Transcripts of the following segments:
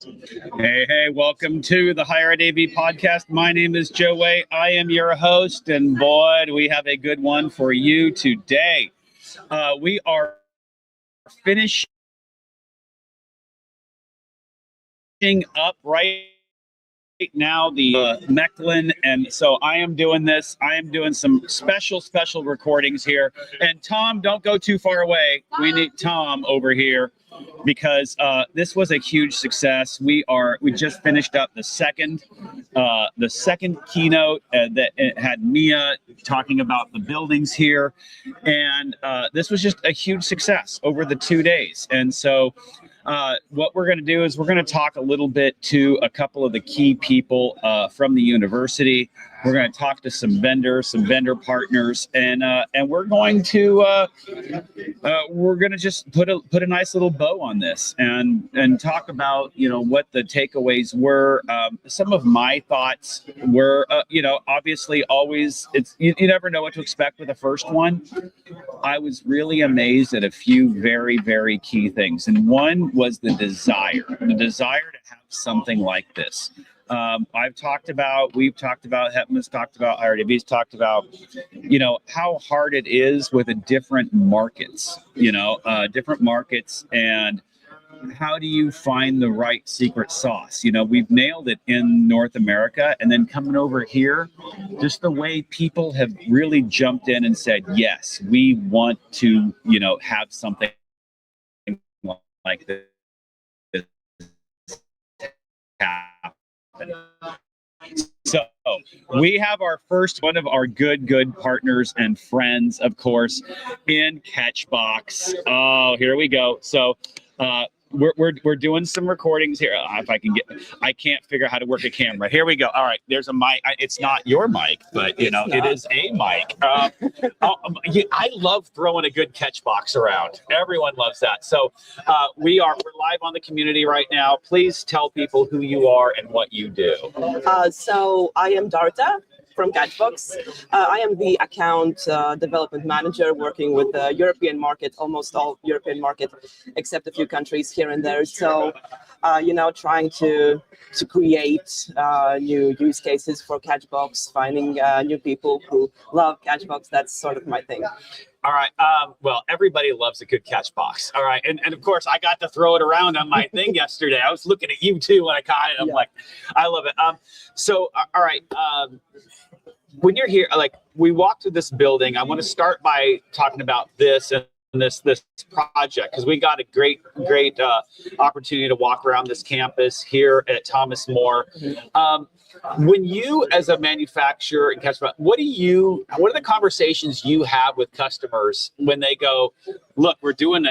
Hey, welcome to the Higher Ed AV podcast. My name is Joe Way. I am your host, and boy, do we have a good one for you today. We are finishing up right now the Mechelen, and so I am doing this. I am doing some special recordings here. And Tom, don't go too far away. We need Tom over here because this was a huge success. We just finished up the second keynote that it had Mia talking about the buildings here, and this was just a huge success over the 2 days. And so what we're going to do is we're going to talk a little bit to a couple of the key people from the university. We're going to talk to some vendor partners, and we're going to just put a nice little bow on this and talk about what the takeaways were. Some of my thoughts were obviously always you never know what to expect with the first one. I was really amazed at a few very key things, and one was the desire to have something like this. We've talked about, HETMA's talked about, IRDB's talked about, how hard it is with different markets, and how do you find the right secret sauce? We've nailed it in North America, and then coming over here, just the way people have really jumped in and said, yes, we want to, have something like this happen. So we have our first one of our good partners and friends, of course, in Catchbox. Oh, here we go. So we're doing some recordings here. If I can I can't figure out how to work a camera. Here we go. All right, there's a mic. It's not your mic, but it is a mic. I love throwing a good Catchbox around. Everyone loves that. So we're live on the community right now. Please tell people who you are and what you do. So I am Darta from Catchbox. I am the account development manager working with the European market, almost all European market, except a few countries here and there. So, trying to create new use cases for Catchbox, finding new people who love Catchbox. That's sort of my thing. All right. Well, everybody loves a good Catchbox. All right. And of course, I got to throw it around on my thing yesterday. I was looking at you too when I caught it. I'm like, I love it. So, all right. When you're here, we walked through this building. I want to start by talking about this and this project, because we got a great opportunity to walk around this campus here at Thomas More. When you, as a manufacturer in Catchbox, what are the conversations you have with customers when they go, look, we're doing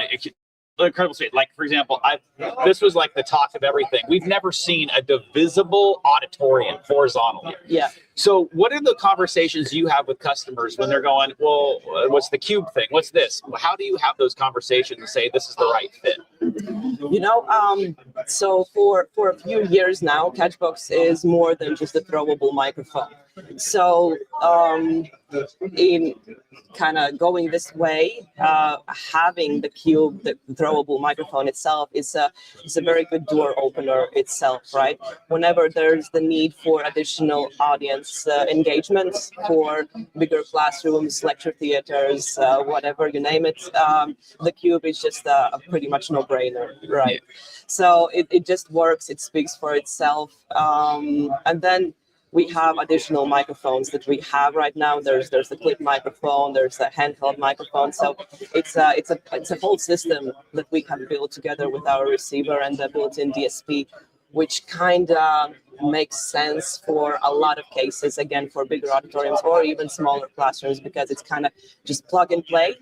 incredible space. Like, for example, this was like the talk of everything. We've never seen a divisible auditorium horizontally. Yeah. So what are the conversations you have with customers when they're going, well, what's the cube thing? What's this? How do you have those conversations and say this is the right fit? So for a few years now, Catchbox is more than just a throwable microphone. So in kind of going this way, having the cube, the throwable microphone itself is a very good door opener itself, right? Whenever there's the need for additional audience engagement for bigger classrooms, lecture theaters, whatever you name it, the cube is just a pretty much no-brainer, right? Yeah. So it just works. It speaks for itself, and then we have additional microphones that we have right now. There's the clip microphone, there's a handheld microphone. So it's a whole system that we have built together with our receiver and the built-in DSP, which kind of makes sense for a lot of cases, again, for bigger auditoriums or even smaller classrooms, because it's kind of just plug and play.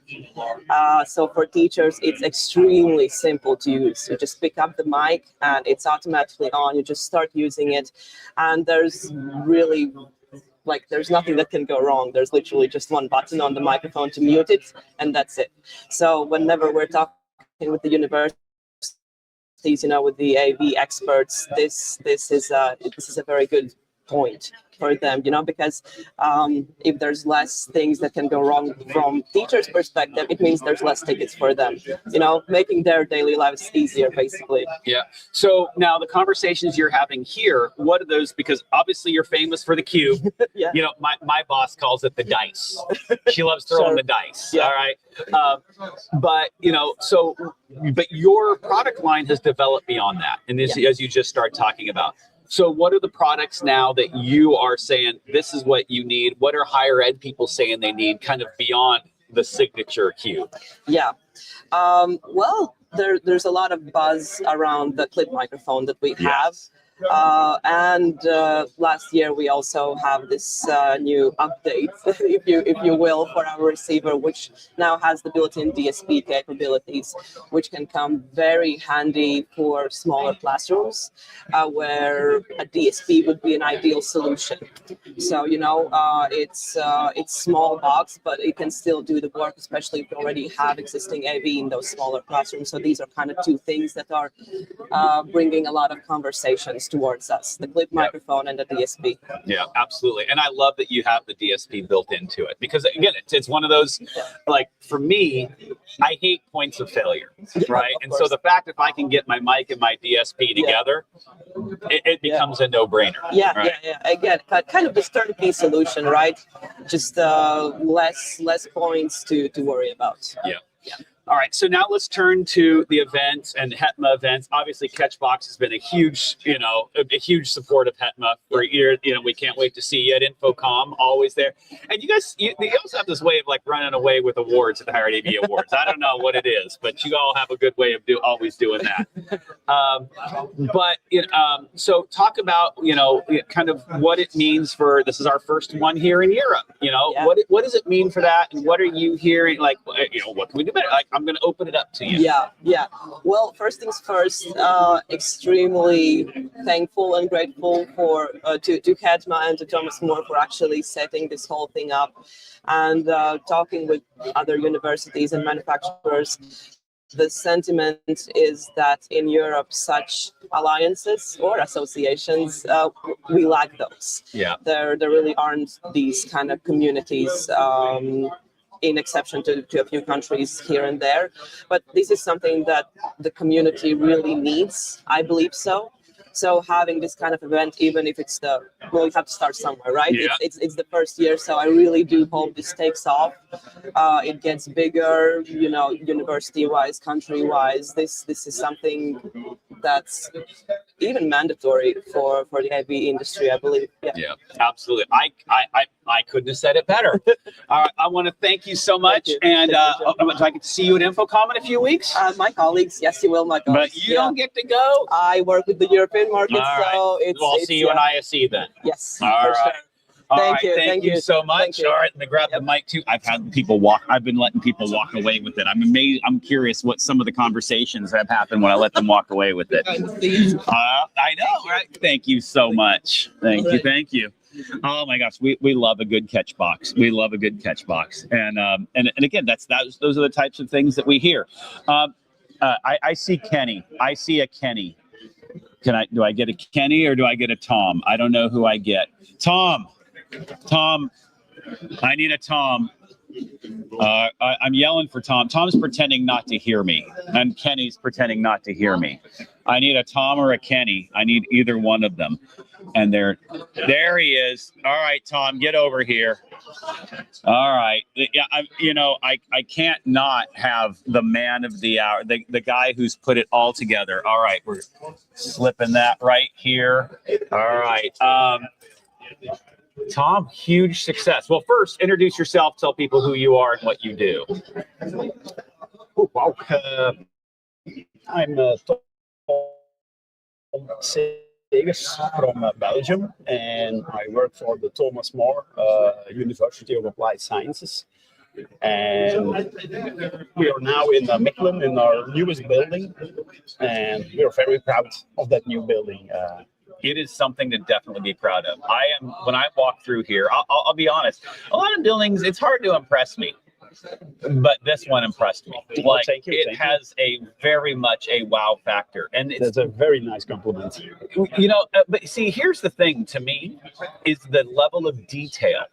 So for teachers, it's extremely simple to use. You just pick up the mic and it's automatically on. You just start using it. And there's really, there's nothing that can go wrong. There's literally just one button on the microphone to mute it, and that's it. So whenever we're talking with the university, with the AV experts, this is a very good point for them, because if there's less things that can go wrong from teachers' perspective, it means there's less tickets for them, making their daily lives easier, basically. Yeah. So now the conversations you're having here, what are those? Because obviously you're famous for the cube. Yeah. My boss calls it the dice. She loves throwing Sure. the dice. Yeah. All right. But your product line has developed beyond that. And this, as you just start talking about. So what are the products now that you are saying, this is what you need? What are higher ed people saying they need kind of beyond the signature cube? Yeah. Well, there's a lot of buzz around the clip microphone that we have. Yes. And last year we also have this new update, if you will, for our receiver, which now has the built-in DSP capabilities, which can come very handy for smaller classrooms, where a DSP would be an ideal solution. So it's small box, but it can still do the work, especially if you already have existing AV in those smaller classrooms. So these are kind of two things that are bringing a lot of conversations towards us, the clip microphone and the DSP. Yeah, absolutely. And I love that you have the DSP built into it, because again, it's one of those, like, for me, I hate points of failure, right? And so the fact if I can get my mic and my DSP together, it becomes a no-brainer. Yeah, right? yeah. Again, kind of this turnkey solution, right? Just less points to worry about. Yeah. All right, so now let's turn to the events and HETMA events. Obviously, Catchbox has been a huge, a huge support of HETMA for years. We can't wait to see you at Infocom, always there. And you guys, you also have this way of like running away with awards at the Higher AV Awards. I don't know what it is, but you all have a good way of always doing that. So talk about, kind of what it means for, this is our first one here in Europe. What does it mean for that, and what are you hearing? Like, what can we do better? Like, I'm going to open it up to you. Yeah. Well, first things first, extremely thankful and grateful to HETMA and to Thomas Moore for actually setting this whole thing up, and talking with other universities and manufacturers. The sentiment is that in Europe, such alliances or associations, we lack those. Yeah. There really aren't these kind of communities, in exception to a few countries here and there. But this is something that the community really needs, I believe so. So having this kind of event, even if it's you have to start somewhere, right? Yeah. It's the first year, so I really do hope this takes off. It gets bigger, university-wise, country-wise. This is something that's even mandatory for the AV industry, I believe. Yeah, Absolutely. I couldn't have said it better. I want to thank you so much. And do I get to see you at Infocom in a few weeks? My colleagues, yes, you will, my colleagues. But you don't get to go? I work with the European market, All right. so I'll see you in ISE then. Yes, All for right. sure. Thank you so much. You. All right, let me grab the mic too. I've been letting people walk away with it. I'm amazed. I'm curious what some of the conversations have happened when I let them walk away with it. I know, right? Thank you so much. Thank you. Oh my gosh, we love a good catch box. We love a good catch box, and again, those are the types of things that we hear. I see Kenny. I see a Kenny. Do I get a Kenny or do I get a Tom? I don't know who I get. Tom, I need a Tom. I'm yelling for Tom. Tom's pretending not to hear me, and Kenny's pretending not to hear me. I need a Tom or a Kenny. I need either one of them. And there he is. All right, Tom, get over here. All right. Yeah, I can't not have the man of the hour, the guy who's put it all together. All right, we're slipping that right here. All right. Tom, huge success. Well, first, introduce yourself. Tell people who you are and what you do. Wow. I'm Tom Segers from Belgium, and I work for the Thomas More University of Applied Sciences. And we are now in Mechelen, in our newest building, and we are very proud of that new building. It is something to definitely be proud of. When I walk through here, I'll be honest, a lot of buildings, it's hard to impress me. but this one impressed me. Like, thank you, it thank you. has a very much a wow factor, and it's, That's a very nice compliment. you know, but see, here's the thing to me is the level of detail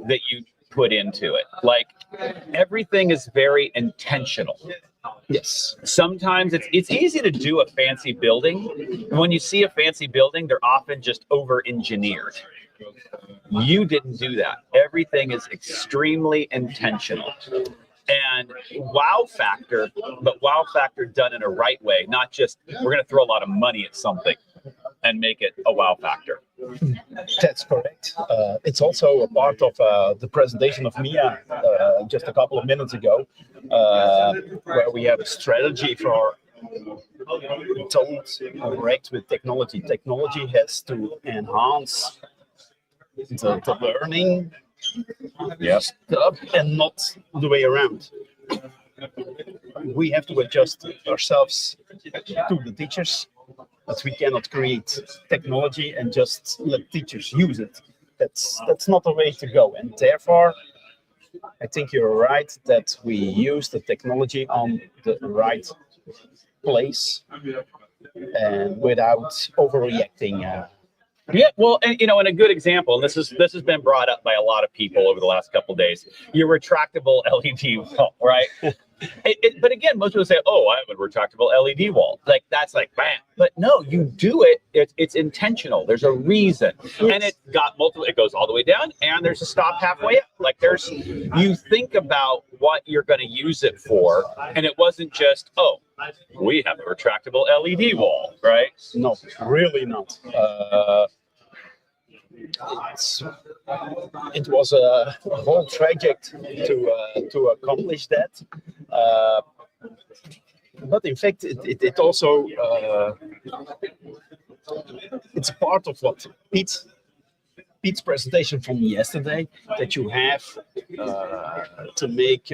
that you put into it. Like, everything is very intentional. Yes. Sometimes it's easy to do a fancy building. When you see a fancy building, they're often just over engineered. You didn't do that. Everything is extremely intentional. And wow factor, but wow factor done in a right way, not just we're going to throw a lot of money at something and make it a wow factor. That's correct. It's also a part of the presentation of Mia just a couple of minutes ago, where we have a strategy for don't overreact with technology. Technology has to enhance the learning Yes. stuff and not the way around. We have to adjust ourselves to the teachers, but we cannot create technology and just let teachers use it. That's not the way to go. And therefore, I think you're right that we use the technology on the right place and without overreacting. Yeah, well, and you know, and a good example, and this has been brought up by a lot of people over the last couple of days. Your retractable LED wall, right? But again, most people say, "Oh, I have a retractable LED wall." Like, that's like, bam. But no, you do it. It's intentional. There's a reason, and it got multiple. It goes all the way down, and there's a stop halfway up. Like, you think about what you're going to use it for, and it wasn't just, "Oh, we have a retractable LED wall," right? No, really not. It was a whole traject to accomplish that. But in fact, it also it's part of what Pete's presentation from yesterday, that you have to make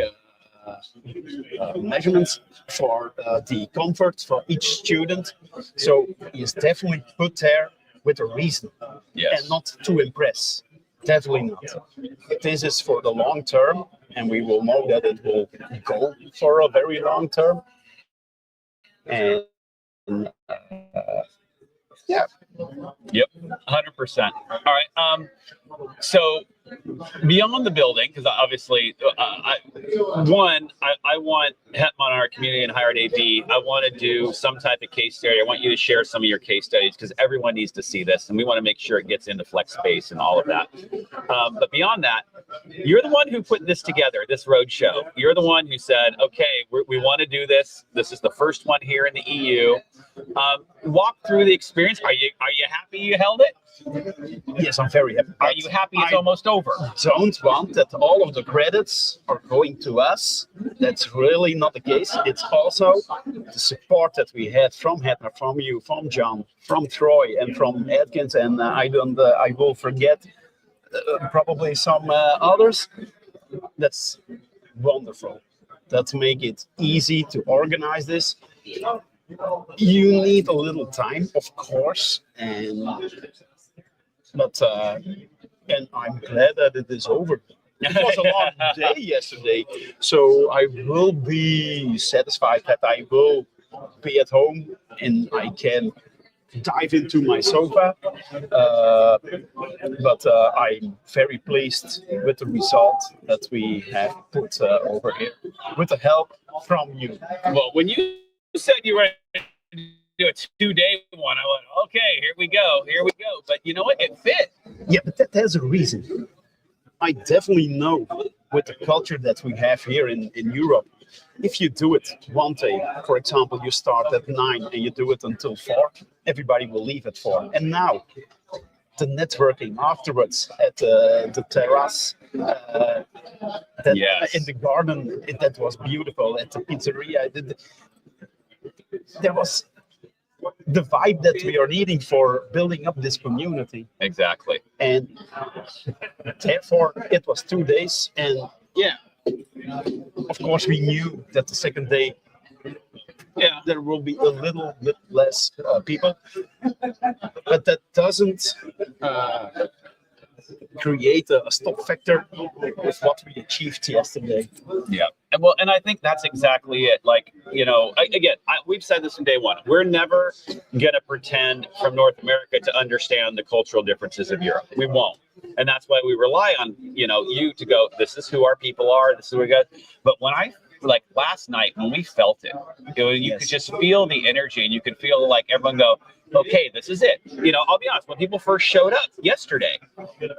measurements for the comfort for each student. So he's definitely put there with a reason, Yes. and not to impress. Definitely not. This is for the long term, and we will know that it will go for a very long term. And yeah. Yep, 100%. All right. So beyond the building, because obviously, I want HETMA in our community and hired AD. I want to do some type of case study. I want you to share some of your case studies, because everyone needs to see this, and we want to make sure it gets into Flex Space and all of that. But beyond that, you're the one who put this together, this roadshow. You're the one who said, "Okay, we want to do this. This is the first one here in the EU." Walk through the experience. Are you happy you held it? Yes, I'm very happy. Are you happy it's almost over? Don't want that all of the credits are going to us. That's really not the case. It's also the support that we had from HETMA, from you, from John, from Troy, and from Atkins, and I will forget probably some others. That's wonderful. That make it easy to organize this. You need a little time, of course, but I'm glad that it is over. It was a long day yesterday, so I will be satisfied that I will be at home and I can dive into my sofa. But I'm very pleased with the result that we have put over here, with the help from you. Well, when you said you were going to do a 2-day one, I went, "Okay, here we go. But you know what? It fit. Yeah, but there's a reason. I definitely know with the culture that we have here in Europe, if you do it one day, for example, you start at 9 and you do it until 4, everybody will leave at 4. And now, the networking afterwards at the terrace, Yes. in the garden, that was beautiful. At the pizzeria, there was the vibe that we are needing for building up this community. Exactly. And therefore, it was 2 days. And yeah, of course, we knew that the second day, there will be a little bit less people. But that doesn't create a stop factor with what we achieved yesterday. Yeah. And I think that's exactly it. Like, we've said this from day one. We're never going to pretend from North America to understand the cultural differences of Europe. We won't. And that's why we rely on, you to go, this is who our people are. This is what we got. But like last night when we felt it, you could just feel the energy, and you could feel like everyone go, okay, this is it. I'll be honest, when people first showed up yesterday,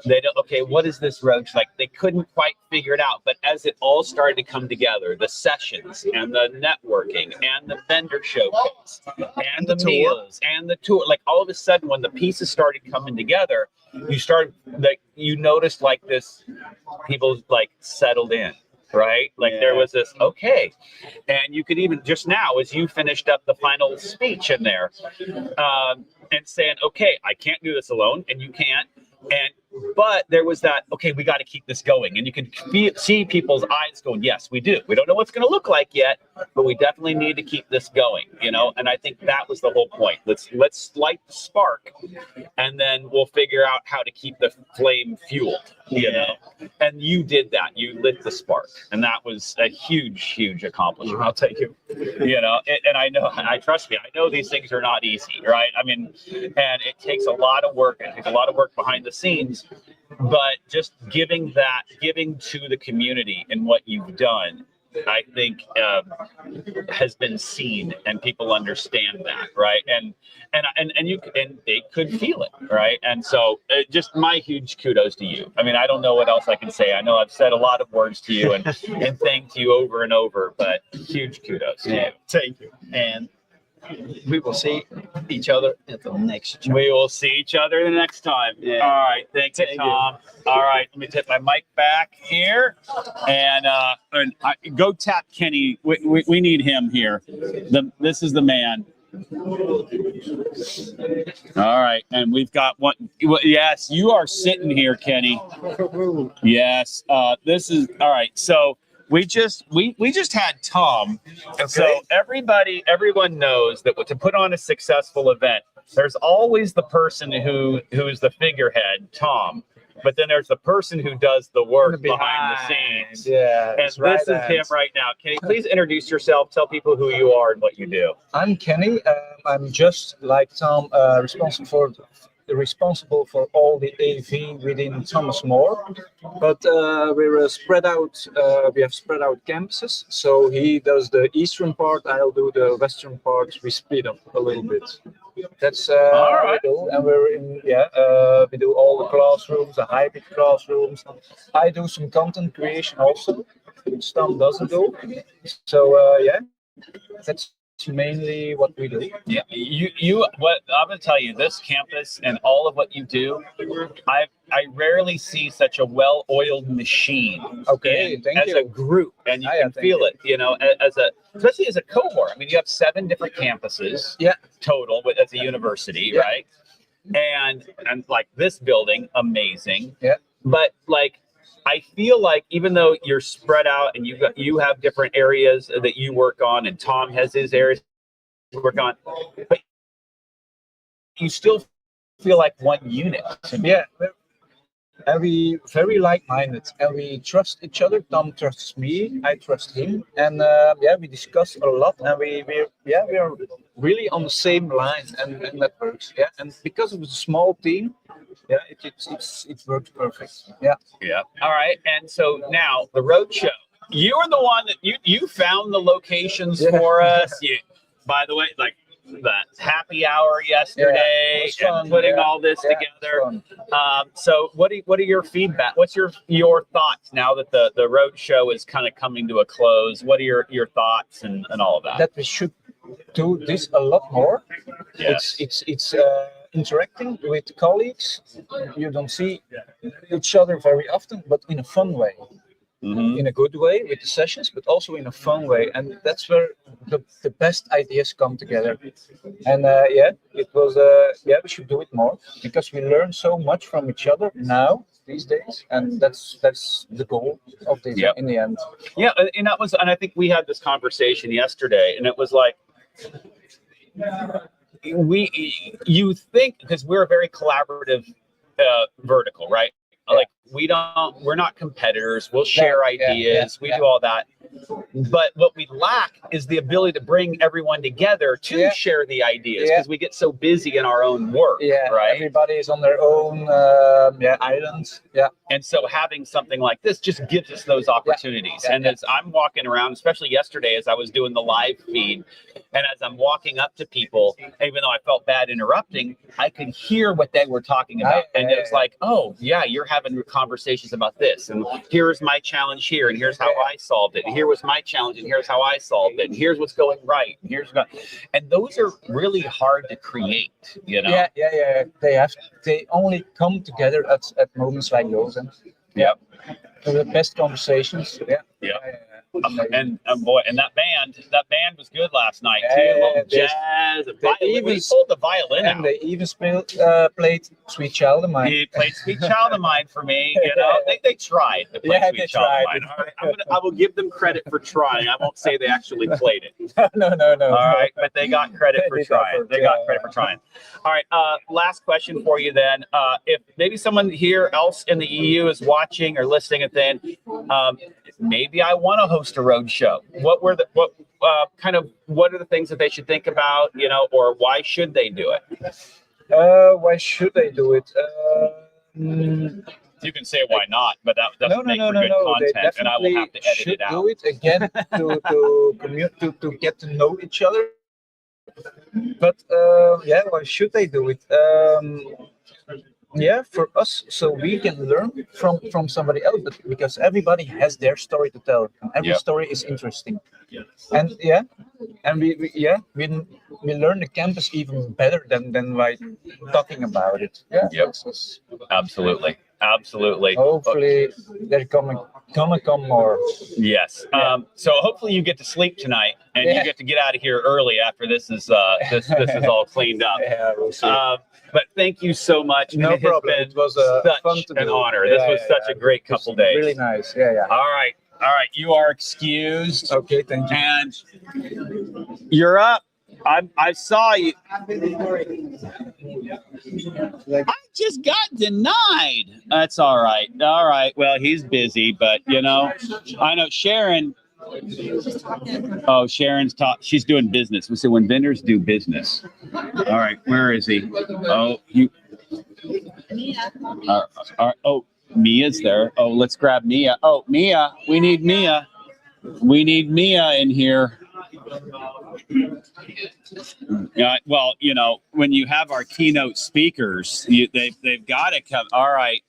they don't, okay, what is this road? Like they couldn't quite figure it out. But as it all started to come together, the sessions and the networking and the vendor showcase and the meals and the tour, like all of a sudden when the pieces started coming together, you noticed like this, people like settled in. Right? Like there was this, okay. And you could even just now, as you finished up the final speech in there, and saying, okay, I can't do this alone, and you can't. But there was that, okay, we got to keep this going. And you can see people's eyes going, yes, we do. We don't know what's going to look like yet, but we definitely need to keep this going, And I think that was the whole point. Let's light the spark, and then we'll figure out how to keep the flame fueled, And you did that. You lit the spark, and that was a huge, huge accomplishment. I'll take you. And I know, trust me, I know these things are not easy, right? I mean, and it takes a lot of work. It takes a lot of work behind the scenes. But just giving to the community and what you've done, I think has been seen, and people understand that, right? And they could feel it, right? And so, just my huge kudos to you. I mean, I don't know what else I can say. I know I've said a lot of words to you and thanked you over and over, but huge kudos to you. Thank you. And we will see each other at the next show. We will see each other the next time. Yeah. All right. Thank you, Tom. All right. Let me tip my mic back here. And go tap Kenny. We need him here. This is the man. All right. And we've got one. Yes, you are sitting here, Kenny. Yes. This is all right. So we just had Tom. Okay. So everyone knows that to put on a successful event, there's always the person who's the figurehead, Tom. But then there's the person who does the work behind the scenes. Yeah. And this is him right now. Kenny, please introduce yourself. Tell people who you are and what you do. I'm Kenny. I'm just like Tom, responsible for all the AV within Thomas More, but we're spread out. We have spread out campuses. So he does the eastern part, I'll do the western part. We split up a little bit. That's what we do, and we're in. We do all the classrooms, the hybrid classrooms. I do some content creation also, which Tom doesn't do. So that's mainly what we do. Yeah, what I'm gonna tell you, this campus and all of what you do, I rarely see such a well-oiled machine. Okay, thank you. As a group, and you can feel it, especially as a cohort. I mean, you have 7 different campuses, total as a university, right? And like this building, amazing. Yeah. But like, I feel like even though you're spread out and you have different areas that you work on, and Tom has his areas to work on, but you still feel like one unit. Yeah, and we very like-minded, and we trust each other. Tom trusts me, I trust him, and we discuss a lot, and we are really on the same line, and that works. Yeah, and because it was a small team. Yeah, it worked perfect. Yeah. Yeah. All right. And so now the roadshow. You are the one that you found the locations for us. By the way, like the happy hour yesterday and putting all this together. So what are your feedback? What's your thoughts now that the roadshow is kind of coming to a close? What are your thoughts and all of that? That we should do this a lot more. Yes. It's interacting with colleagues. You don't see each other very often, but in a fun way. Mm-hmm. In a good way with the sessions, but also in a fun way. And that's where the best ideas come together. And it was, we should do it more because we learn so much from each other now these days. And that's the goal of this in the end. Yeah. And I think we had this conversation yesterday, and it was like, you think, because we're a very collaborative vertical, right? Like we're not competitors. We'll share ideas. We do all that. But what we lack is the ability to bring everyone together to share the ideas because we get so busy in our own work. Right. Everybody is on their own island. And so having something like this just gives us those opportunities. And as I'm walking around, especially yesterday as I was doing the live feed, and as I'm walking up to people, even though I felt bad interrupting, I could hear what they were talking about. And it was like, oh, yeah, you're having conversations about this. And here's my challenge here. And here's how I solved it. And here was my challenge. And here's how I solved it. And here's what's going right. And those are really hard to create, you know? They only come together at moments like those. And the best conversations. And boy, and that band was good last night too. A little jazz, we pulled the violin out. And they even played "Sweet Child of Mine." He played "Sweet Child of Mine" for me. You know, they tried to play "Sweet Child of Mine." All right, I will give them credit for trying. I won't say they actually played it. No. All right, but they got credit for trying. They got credit for trying. All right, last question for you then. If maybe someone here else in the EU is watching or listening, and then maybe I want to host a road show. What are the things that they should think about, you know, or why should they do it? Why should they do it? You can say why not, but that doesn't make for good content, and I will have to edit it out. Do it again to get to know each other. But why should they do it? For us, so we can learn from somebody else, but because everybody has their story to tell, and every story is interesting. And we learn the campus even better than by talking about it. Absolutely. Hopefully they're gonna come more. Yes. So hopefully you get to sleep tonight, and you get to get out of here early after this is this is all cleaned up. We'll see. But thank you so much. No problem. It was such an honor. This was such a great couple days. Really nice. All right. You are excused. Okay, thank you. And you're up. I saw you. I just got denied. That's all right. All right. Well, he's busy, but you know, I know Sharon. Oh, Sharon's she's doing business. We say when vendors do business. All right. Where is he? Oh, you. All right. Oh, Mia's there. Oh, let's grab Mia. Oh, Mia. We need Mia. We need Mia in here. Well, you know, when you have our keynote speakers, they've got to come. All right.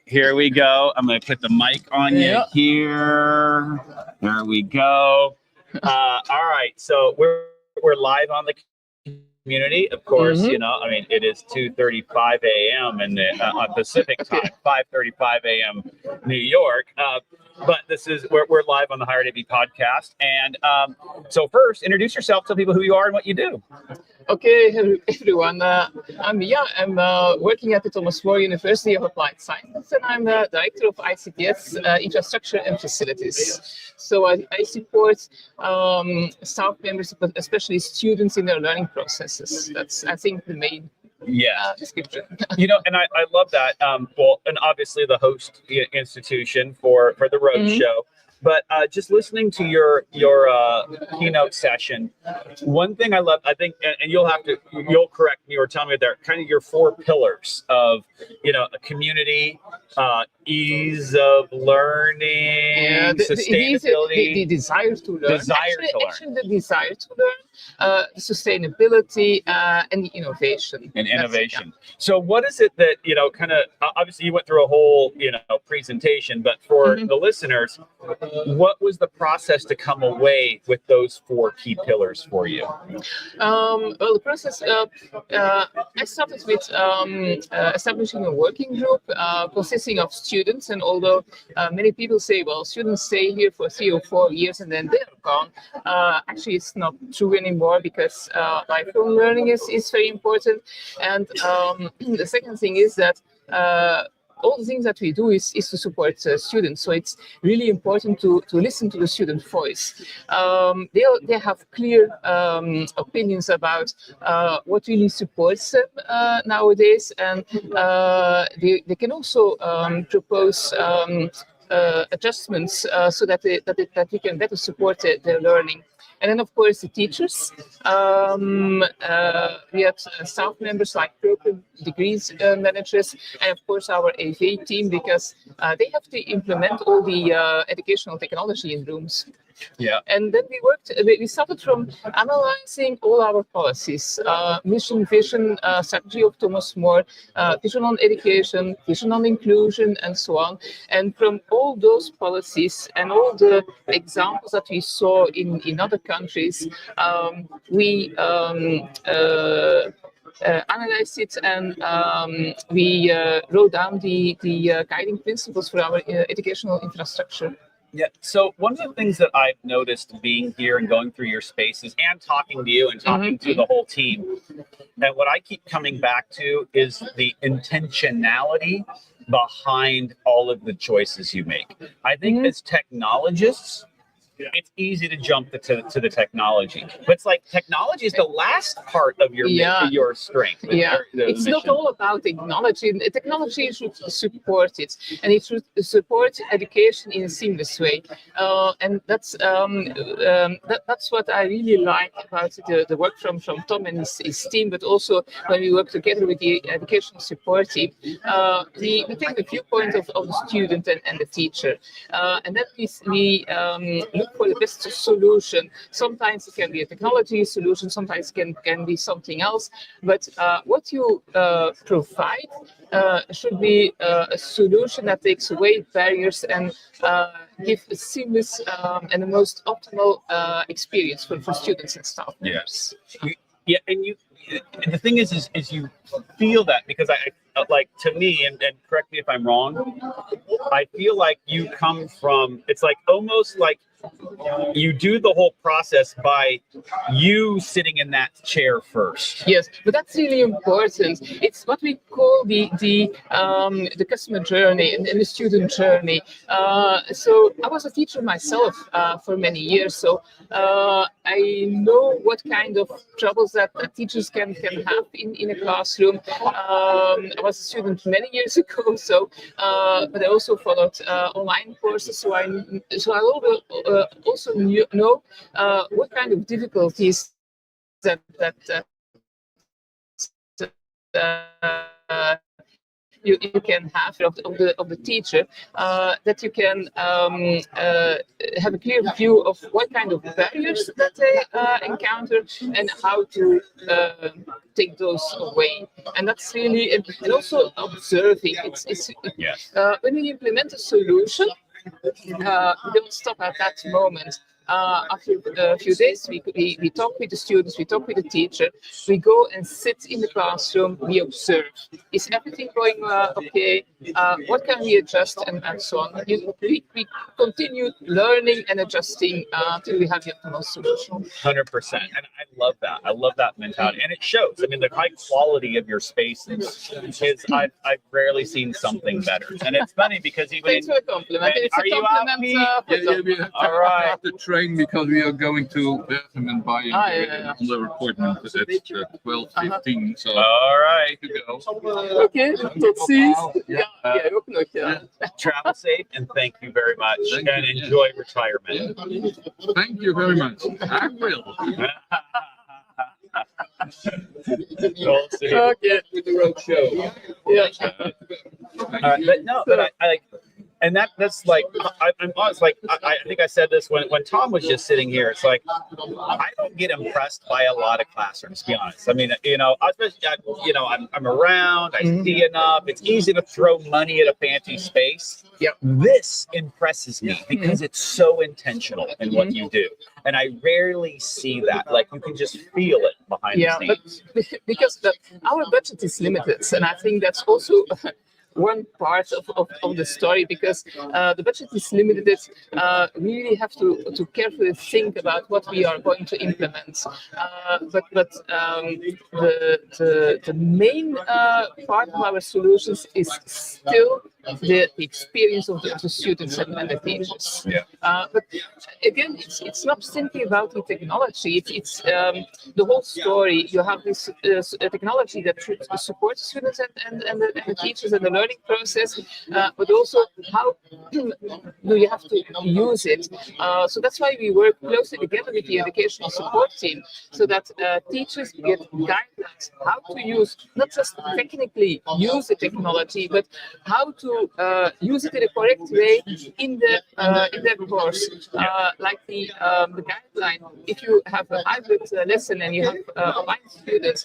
Here we go. I'm going to put the mic on you here. There we go. All right. So we're live on the community, of course. You know, I mean, it is 2:35 a.m. and on Pacific time, 5:35 a.m. New York. But we're live on the Higher AV podcast. And so first, introduce yourself, tell people who you are and what you do. Okay, hello everyone. I'm Mia. I'm working at the Thomas More University of Applied Sciences, and I'm the director of ICTS infrastructure and facilities. So I support staff members, but especially students in their learning processes. That's, I think, the main description. You know, and I love that. Well, and obviously the host institution for the Roadshow. But just listening to your keynote session, one thing I love, I think, and you'll correct me or tell me there, kind of your 4 pillars of, you know, a community, ease of learning, sustainability, the desire to learn, actually the desire to learn, sustainability, and the innovation. So what is it that, you know, kind of, obviously you went through a whole, you know, presentation, but for the listeners, what was the process to come away with those 4 key pillars for you? Well, the process, I started with establishing a working group consisting of students, and although many people say, well, students stay here for 3 or 4 years and then they're gone, actually it's not true anymore, because lifelong learning is very important. And the second thing is that all the things that we do is to support students. So it's really important to listen to the student voice. They have clear opinions about what really supports them nowadays, and they can also propose adjustments so that we can better support their learning. And then, of course, the teachers. We have staff members like program degrees managers, and of course our AV team, because they have to implement all the educational technology in rooms. Yeah. And then we started from analyzing all our policies, mission, vision, strategy of Thomas More, vision on education, vision on inclusion, and so on. And from all those policies and all the examples that we saw in other countries, we analyzed it, and we wrote down the guiding principles for our educational infrastructure. Yeah. So one of the things that I've noticed being here and going through your spaces and talking to you and talking to the whole team, and what I keep coming back to is the intentionality behind all of the choices you make. I think as technologists, it's easy to jump to the technology, but it's like technology is the last part of your strength. It's not all about technology. Technology should support it, and it should support education in a seamless way. And that's what I really like about the work from Tom and his team, but also when we work together with the educational support team, we take the viewpoint of the student and the teacher, and then we look for the best solution. Sometimes it can be a technology solution, sometimes it can be something else, but what you provide should be a solution that takes away barriers and give a seamless and the most optimal experience for students and staff members. Yeah, and the thing is you feel that, because I like, to me, and correct me if I'm wrong, I feel like you come from, it's like almost like you do the whole process by you sitting in that chair first. Yes, but that's really important. It's what we call the customer journey and the student journey. So I was a teacher myself for many years, so I know what kind of troubles that teachers can have in a classroom. I was a student many years ago, so but I also followed online courses, so I also know what kind of difficulties that you can have of the teacher, that you can have a clear view of what kind of barriers that they encounter and how to take those away. And that's really, and also observing. When we implement a solution, we don't stop at that moment. After a few days, we talk with the students, we talk with the teacher, we go and sit in the classroom, we observe. Is everything going okay? What can we adjust, and so on. We continue learning and adjusting till we have the optimal solution. 100%. And I love that. I love that mentality. And it shows. I mean, the high quality of your spaces is I've rarely seen something better. And it's funny because even... Thanks for the compliment. It's are a compliment. you out, we have all right. because we are going to Belgium and Bayern on the appointment at 12:15. So all right. To go. Okay, tot ziens. Jij ook nog, Travel safe, and thank you very much. Thank you, enjoy retirement. Thank you very much. I will. Okay. With the roadshow. But no, but I like, and that's like, I'm honest, like, I think I said this when Tom was just sitting here. It's like, I don't get impressed by a lot of classrooms, to be honest. I mean, especially, I'm around, I see enough. It's easy to throw money at a fancy space. Yeah, this impresses me because it's so intentional in what you do. And I rarely see that. Like, you can just feel it behind the scenes. But because our budget is limited, and I think that's also one part of the story, because the budget is limited. We really have to carefully think about what we are going to implement. The main part of our solutions is still the experience of the students and the teachers. Yeah. But again, it's not simply about the technology. It's the whole story. You have this technology that should support students and the teachers and the learning process, but also how do you have to use it. So that's why we work closely together with the educational support team, so that teachers get guidelines how to use, not just technically use the technology, but how to use it in a correct way in their course. Like the guideline, if you have a hybrid lesson and you have online students,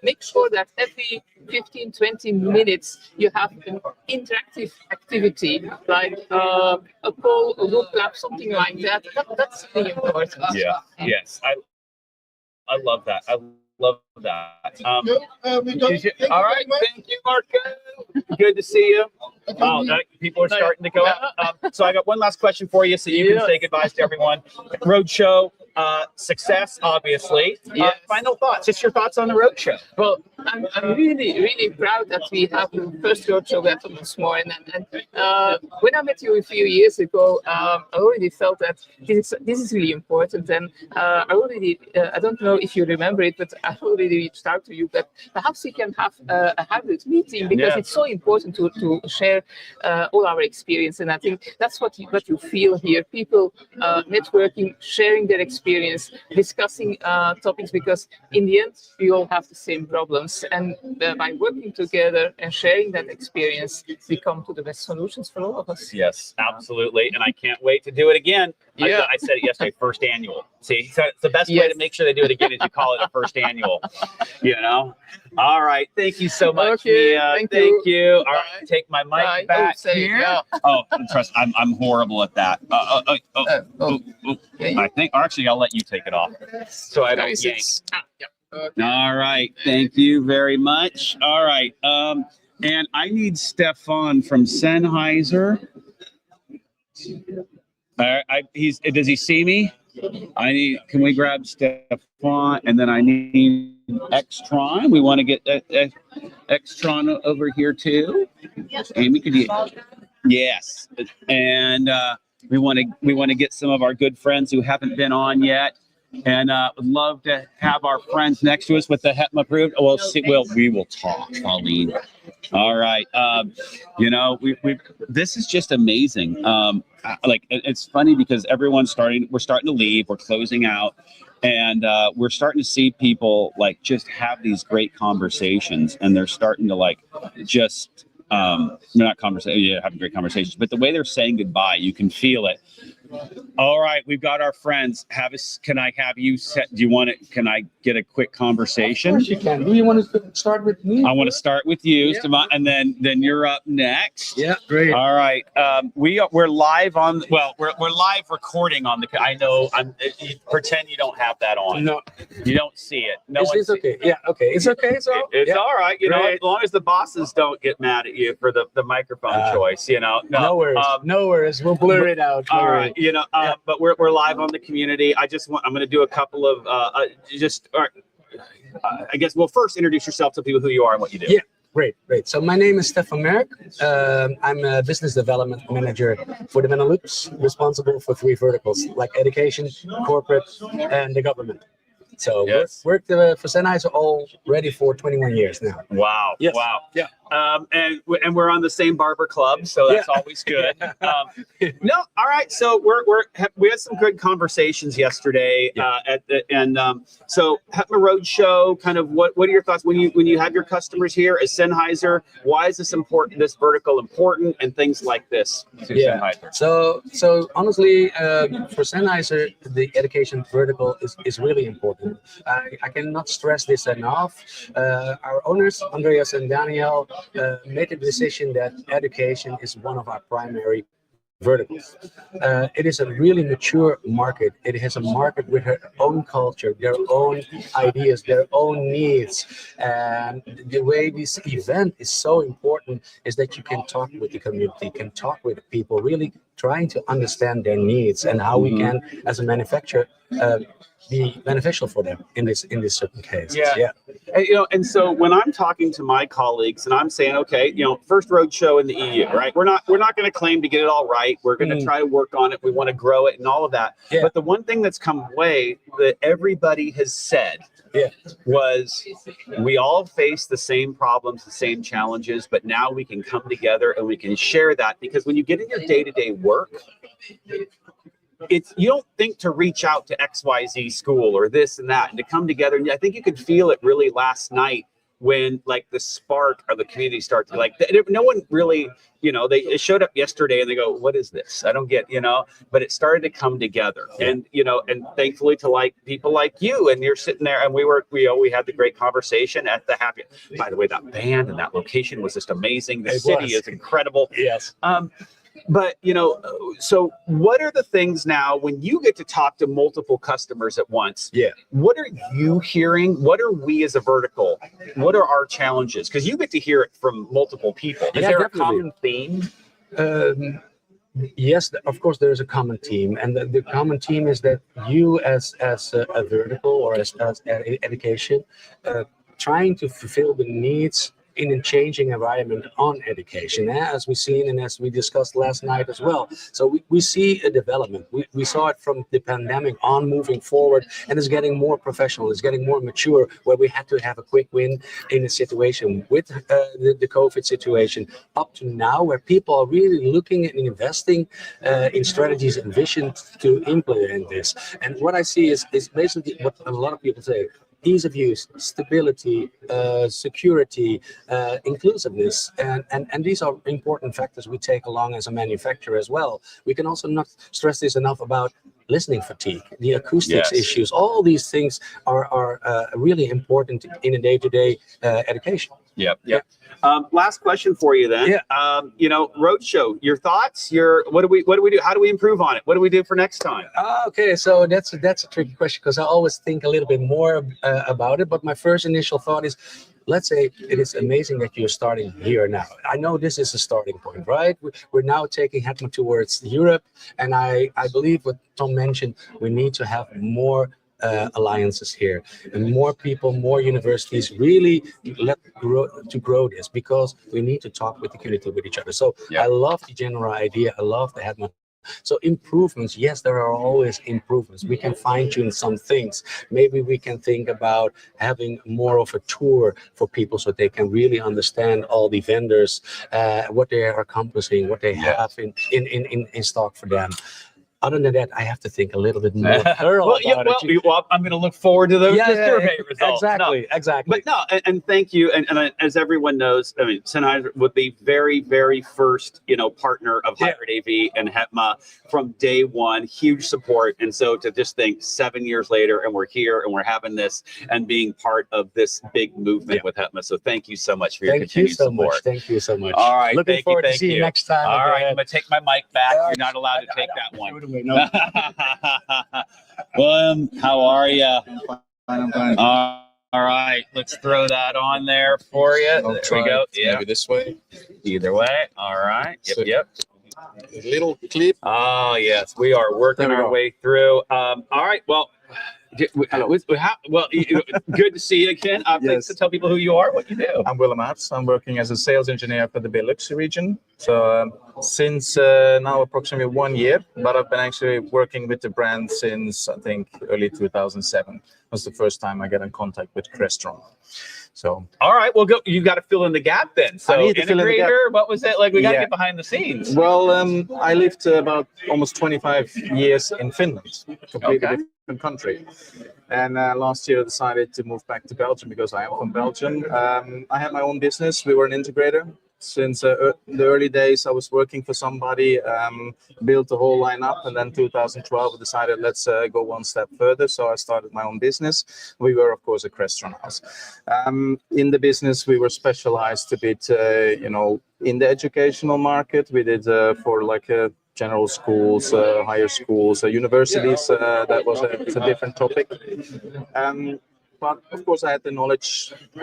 make sure that every 15-20 minutes you have an interactive activity, like a poll, a loop lab, something like that. That's really important. Yeah. Yes. I love that. I love that. All right. Thank you, Marco. Good to see you. Oh, people are starting to go out. So I got one last question for you, so you can say goodbyes to everyone. Roadshow, success, obviously. Final thoughts. Just your thoughts on the roadshow. Well, I'm really proud that we have the first roadshow at Thomas More. And when I met you a few years ago, I already felt that this is really important. And I don't know if you remember it, but I already reached out to you. But perhaps we can have a hybrid meeting, because it's so important to share all our experience. And I think that's what you feel here. People networking, sharing their experience, discussing topics, because in the end, we all have the same problems. And by working together and sharing that experience, we come to the best solutions for all of us. Yes, absolutely. And I can't wait to do it again. I said it yesterday, first annual. See, so it's the best way to make sure they do it again is you call it a first annual. You know? All right. Thank you so much, Mia. Thank you. All right. Take my mic back here. Oh, trust, I'm horrible at that. I think, actually, I'll let you take it off, so I don't yank. All right. Thank you very much. All right. And I need Stefan from Sennheiser. Does he see me? Can we grab Stefan? And then I need Extron. We want to get Extron over here too. Amy, could you? Yes. And we want to get some of our good friends who haven't been on yet. And would love to have our friends next to us with the HETMA approved. We will talk, Pauline. All right. This is just amazing. It's funny because we're starting to leave. We're closing out, and we're starting to see people just have these great conversations, and they're starting to just they're not having great conversations, but the way they're saying goodbye, you can feel it. All right, we've got our friends. Can I have you set? Can I get a quick conversation? Of course you can. Do you want to start with me? I want to start with you, Stefan, and then you're up next. Yeah, great. All right. We're live on. Well, we're live recording on the. I know. Pretend you don't have that on. No, you don't see it. No, it's okay. Yeah, okay. It's okay. So it's all right. You know, as long as the bosses don't get mad at you for the microphone choice. You know. No worries. No worries. We'll blur it out. All right. You know, but we're live on the community. I'm going to do a couple of I guess we'll first introduce yourself to people, who you are and what you do. Yeah, great. So my name is Stefan Merk. I'm a business development manager for the Benelux, responsible for 3 verticals like education, corporate, and the government. So worked for Sennheiser already for 21 years now. Wow. Yes. Wow. Yeah. And we're on the same barber club, so that's always good. No, all right. So we had some good conversations yesterday so HETMA Roadshow. Kind of what are your thoughts when you have your customers here as Sennheiser? Why is this important? This vertical important, and things like this to Sennheiser. So honestly, for Sennheiser, the education vertical is really important. I cannot stress this enough. Our owners, Andreas and Daniel, made the decision that education is one of our primary verticals. It is a really mature market. It has a market with their own culture, their own ideas, their own needs. And the way this event is so important is that you can talk with the community, can talk with people, really trying to understand their needs and how we can, as a manufacturer, be beneficial for them in this certain case. Yeah. And, and so when I'm talking to my colleagues and I'm saying, okay, first roadshow in the EU, right? We're not going to claim to get it all right. We're going to try to work on it. We want to grow it and all of that. Yeah. But the one thing that's come away that everybody has said was we all face the same problems, the same challenges, but now we can come together and we can share that, because when you get in your day-to-day work, you don't think to reach out to XYZ school or this and that and to come together. And I think you could feel it really last night when like the spark of the community started, like no one really, they showed up yesterday and they go, what is this? I don't get, but it started to come together. And, and thankfully to like people like you, and you're sitting there and we had the great conversation at the happy, by the way, that band and that location was just amazing. The city is incredible. Yes. But, so what are the things now when you get to talk to multiple customers at once? Yeah. What are you hearing? What are we as a vertical? What are our challenges? Because you get to hear it from multiple people. Is there a common theme? Yes, of course, there is a common theme. And the common theme is that you as a vertical or as education, trying to fulfill the needs in a changing environment on education, as we've seen and as we discussed last night as well. So we see a development. We saw it from the pandemic on moving forward, and it's getting more professional, it's getting more mature, where we had to have a quick win in a situation with the COVID situation, up to now, where people are really looking and investing in strategies and vision to implement this. And what I see is basically what a lot of people say: ease of use, stability, security, inclusiveness, and these are important factors we take along as a manufacturer as well. We can also not stress this enough about listening fatigue, the acoustics issues. All these things are really important in a day-to-day education. Yep. Last question for you then. Roadshow, your thoughts, what do we do? How do we improve on it? What do we do for next time? Okay, so that's a tricky question, because I always think a little bit more about it. But my first initial thought is, let's say it is amazing that you're starting here now. I know this is a starting point, right? We're now taking HETMA towards Europe. And I believe what Tom mentioned, we need to have more alliances here, and more people, more universities really grow this, because we need to talk with the community, with each other. So I love the general idea. I love the HETMA. So improvements, yes, there are always improvements. We can fine tune some things. Maybe we can think about having more of a tour for people, so they can really understand all the vendors, what they are accomplishing, what they have in stock for them. Other than that, I have to think a little bit more thorough about it. Well, I'm going to look forward to those survey results. Exactly. But no, and thank you. And as everyone knows, I mean, Sennheiser would be very, very first, partner of Hybrid AV and HETMA from day one. Huge support. And so to just think 7 years later, and we're here and we're having this and being part of this big movement with HETMA. So thank you so much for your continued support. Thank you so much. All right. Looking forward to see you next time. All right. I'm going to take my mic back. You're not allowed to take that one. William, how are you? I'm fine. All right, let's throw that on there for you. I'll There try we go. maybe this way. Either way. All right. Yep. A little clip. Oh, yes. We are working our way through. All right. Well, good to see you again. Thanks to tell people who you are, what you do. I'm Willem Aerts. I'm working as a sales engineer for the Benelux region. So since now approximately 1 year, but I've been actually working with the brand since I think early 2007. Was the first time I got in contact with Crestron. So all right, well, you got to fill in the gap then. So integrator, what was it like? We got to get behind the scenes. Well, I lived about almost 25 years in Finland, completely different country. And last year I decided to move back to Belgium because I am from Belgium. I had my own business. We were an integrator. Since the early days, I was working for somebody, built the whole line up, and then 2012 I decided let's go one step further. So I started my own business. We were, of course, a Crestron house. In the business, we were specialized a bit, in the educational market. We did for like general schools, higher schools, universities. That was it's a different topic. But of course, I had the knowledge,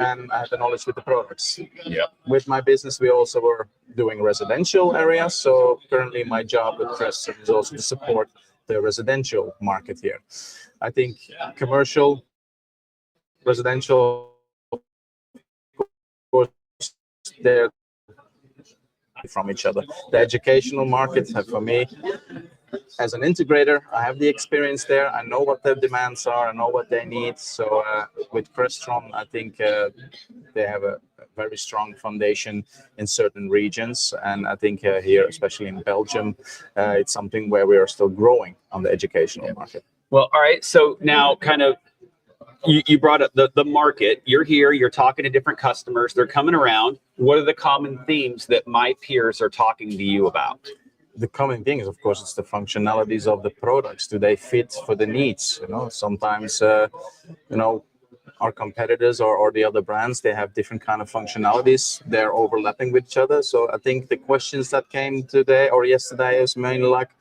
and I had the knowledge with the products. Yeah. With my business, we also were doing residential areas. So currently, my job with Preston is also to support the residential market here. I think commercial, residential, of course, they're from each other. The educational market, for me, as an integrator, I have the experience there. I know what their demands are. I know what they need. So with Crestron, I think they have a very strong foundation in certain regions. And I think here, especially in Belgium, it's something where we are still growing on the educational market. Well, all right. So now kind of you brought up the market. You're here, you're talking to different customers. They're coming around. What are the common themes that my peers are talking to you about? The common thing is, of course, it's the functionalities of the products. Do they fit for the needs? Sometimes, our competitors or the other brands, they have different kind of functionalities. They're overlapping with each other. So I think the questions that came today or yesterday is mainly like,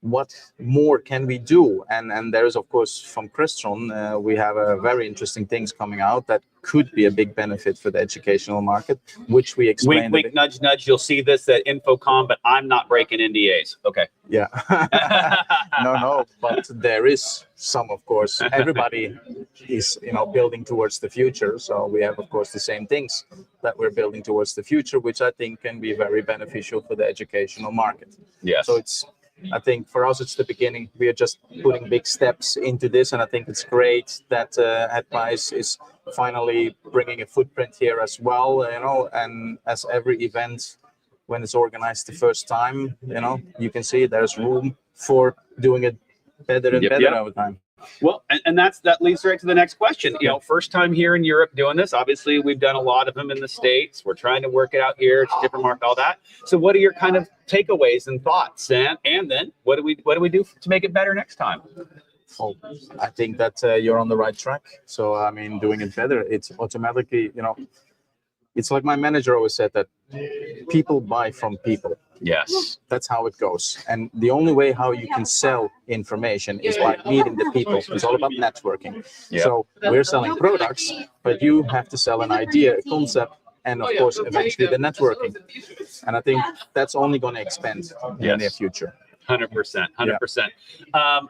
what more can we do? And there is, of course, from Crestron, we have very interesting things coming out that could be a big benefit for the educational market, which we explained. Wink, wink, nudge, nudge. You'll see this at Infocom, but I'm not breaking NDAs. Okay. Yeah. No, but there is some, of course. Everybody is, building towards the future. So we have, of course, the same things that we're building towards the future, which I think can be very beneficial for the educational market. Yes. So I think for us, it's the beginning. We are just putting big steps into this. And I think it's great that HETMA is finally bringing a footprint here as well, and as every event, when it's organized the first time, you can see there's room for doing it better and better over time. Well, and that leads right to the next question. First time here in Europe doing this. Obviously, we've done a lot of them in the States. We're trying to work it out here. It's a different market, all that. So what are your kind of takeaways and thoughts? And then what do we do to make it better next time? Oh, I think that you're on the right track. So, I mean, doing it better, it's automatically, it's like my manager always said that people buy from people. Yes. That's how it goes. And the only way how you can sell information is by meeting the people. It's all about networking. Yeah. So we're selling products, but you have to sell an idea, a concept, and of course, eventually the networking. And I think that's only going to expand in the near future. 100%.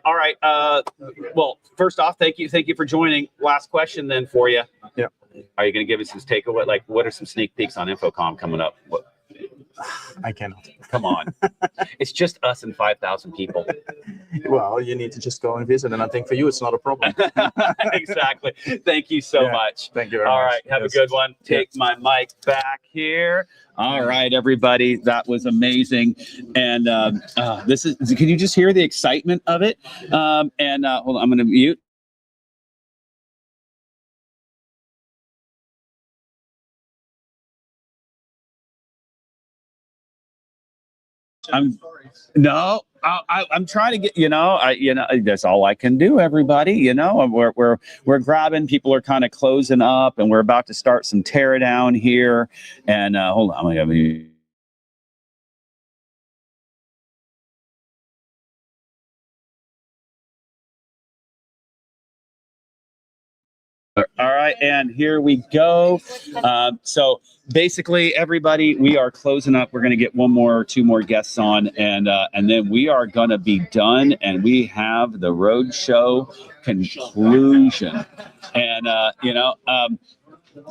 All right. Well, first off, thank you for joining. Last question then for you. Yeah. Are you going to give us some takeaway? Like, what are some sneak peeks on Infocom coming up? I cannot. Come on. It's just us and 5,000 people. Well, you need to just go and visit. And I think for you, it's not a problem. Exactly. Thank you so much. Thank you very much. All right. Have a good one. Take my mic back here. All right, everybody. That was amazing. And can you just hear the excitement of it? Hold on, I'm going to mute. I'm trying to get, that's all I can do, everybody. We're grabbing, people are kind of closing up, and we're about to start some tear down here. And hold on, I'm gonna All right, and here we go. So basically, everybody, we are closing up. We're going to get two more guests on, and then we are going to be done, and we have the roadshow conclusion. And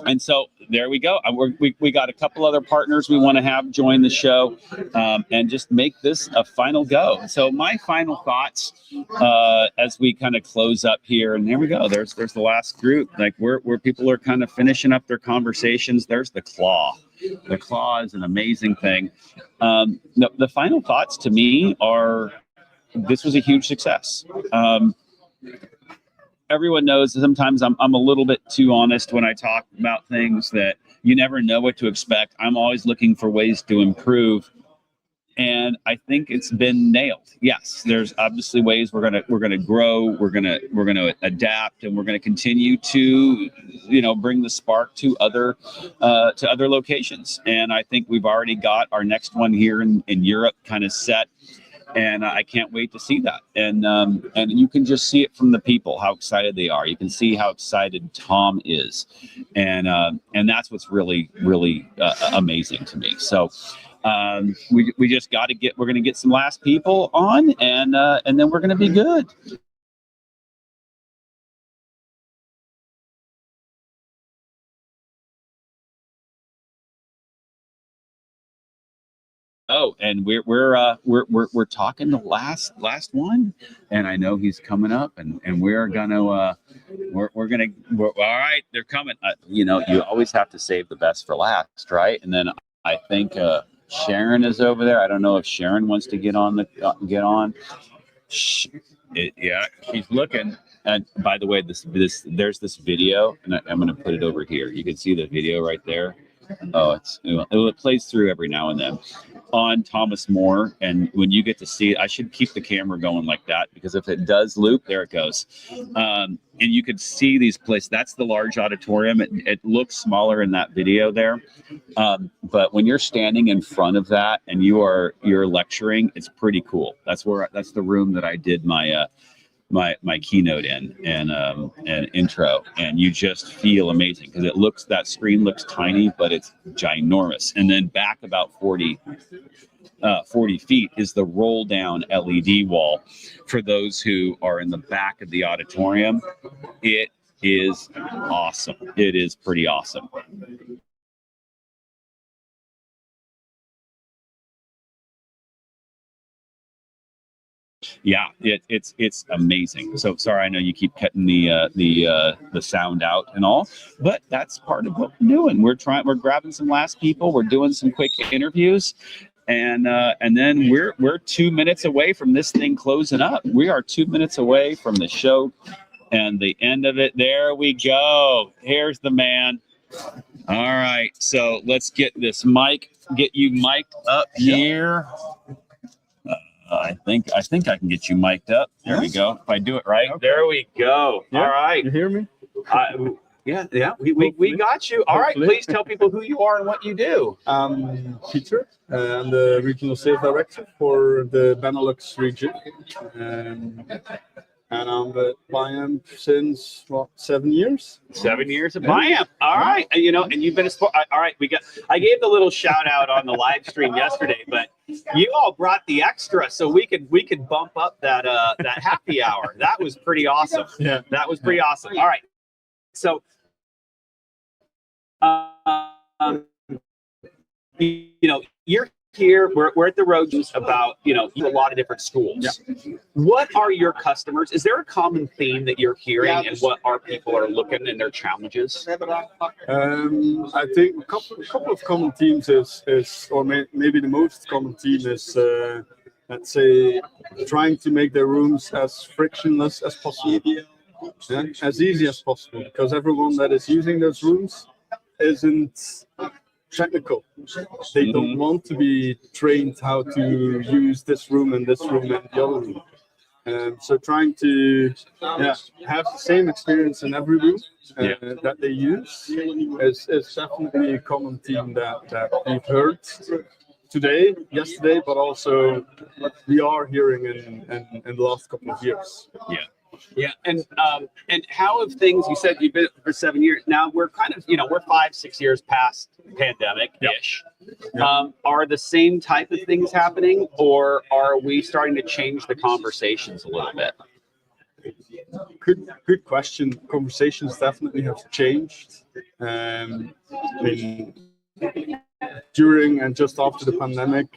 and so there we go. We got a couple other partners we want to have join the show, and just make this a final go. So my final thoughts as we kind of close up here, and there we go. There's the last group, like where people are kind of finishing up their conversations. There's the claw. The claw is an amazing thing. The final thoughts to me are, this was a huge success. Everyone knows that sometimes I'm a little bit too honest when I talk about things, that you never know what to expect. I'm always looking for ways to improve, and I think it's been nailed. Yes, there's obviously ways we're gonna grow, we're gonna adapt, and we're gonna continue to bring the spark to other locations. And I think we've already got our next one here in Europe kind of set. and I can't wait to see that. And you can just see it from the people how excited they are. You can see how excited Tom is, and that's what's really amazing to me. So we just got to we're going to get some last people on, and then we're going to be good. Oh, and we're talking the last one, and I know he's coming up, and we're gonna all right. They're coming. You know, you always have to save the best for last, right? And then I think Sharon is over there. I don't know if Sharon wants to get on. Yeah, she's looking. And by the way, there's this video, and I'm gonna put it over here. You can see the video right there. Oh, it plays through every now and then on Thomas More, and when you get to see it, I should keep the camera going like that, because if it does loop, there it goes. And you could see these places. That's the large auditorium. It looks smaller in that video there, but when you're standing in front of that and you're lecturing, it's pretty cool. That's the room that I did my keynote in and intro, and you just feel amazing because that screen looks tiny, but it's ginormous. And then back about 40 feet is the roll down LED wall. For those who are in the back of the auditorium, it is awesome. It is pretty awesome. Yeah, it's amazing. So sorry, I know you keep cutting the sound out and all, but that's part of what we're doing. We're grabbing some last people. We're doing some quick interviews, and then we're 2 minutes away from this thing closing up. We are 2 minutes away from the show and the end of it. There we go. Here's the man. All right, so let's get you mic'd up here. I think I can get you mic'd up. There we go. If I do it right, okay. There we go. Yeah. All right. You hear me? Yeah. We got you. All right. Please tell people who you are and what you do. Peter. I'm the regional sales director for the Benelux region. And I'm at BIAM since 7 years. 7 years at BIAM. All right. And you've been a sport. All right. I gave the little shout out on the live stream yesterday, but you all brought the extra so we could bump up that happy hour. That was pretty awesome. Yeah. That was pretty awesome. All right. So, you're here, we're at the Roadshow about, a lot of different schools. Yeah. What are your customers? Is there a common theme that you're hearing and what our people are looking and their challenges? I think a couple of common themes maybe the most common theme is, let's say, trying to make their rooms as frictionless as possible, as easy as possible, because everyone that is using those rooms isn't technical. They don't want to be trained how to use this room and the other room. So trying to have the same experience in every room that they use is definitely a common theme that we've heard yesterday, but also we are hearing in the last couple of years. Yeah, and how have things? You said you've been for 7 years. Now we're kind of, we're 5-6 years past pandemic-ish. Yep. Are the same type of things happening, or are we starting to change the conversations a little bit? Good question. Conversations definitely have changed. During and just after the pandemic,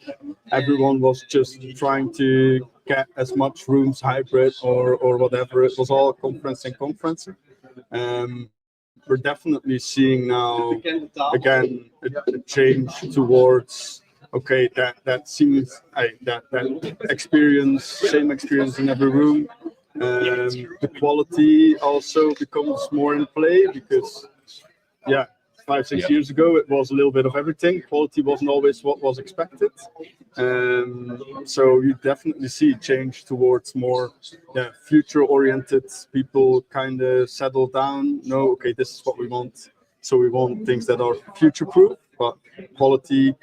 everyone was just trying to get as much rooms hybrid or whatever. It was all conferencing. We're definitely seeing now again a change towards that seems that experience, same experience in every room. The quality also becomes more in play because 5-6 years ago, it was a little bit of everything. Quality wasn't always what was expected. So you definitely see change towards more future-oriented. People kind of settle down. This is what we want. So we want things that are future-proof, but quality